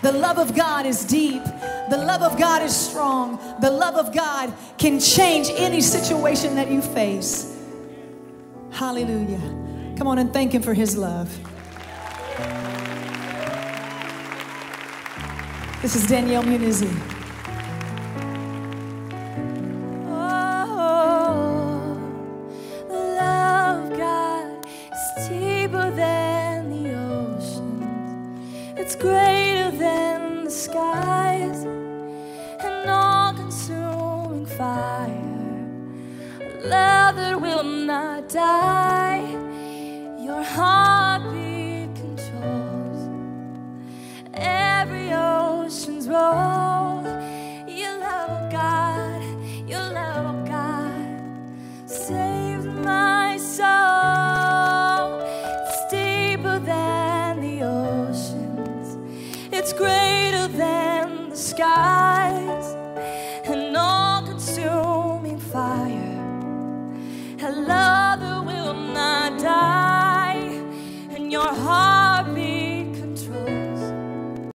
The love of God is deep. The love of God is strong. The love of God can change any situation that you face. Hallelujah. Come on and thank Him for His love. This is Danielle Munizzi. Oh, the love of God is deeper than the oceans. It's greater than the skies, an all-consuming fire, a love that will not die. Your heartbeat controls every ocean's roll. Your love, God, your love, God, saved my soul. It's deeper than the oceans. It's greater than the skies, an all-consuming fire, a love that will not die. And your heart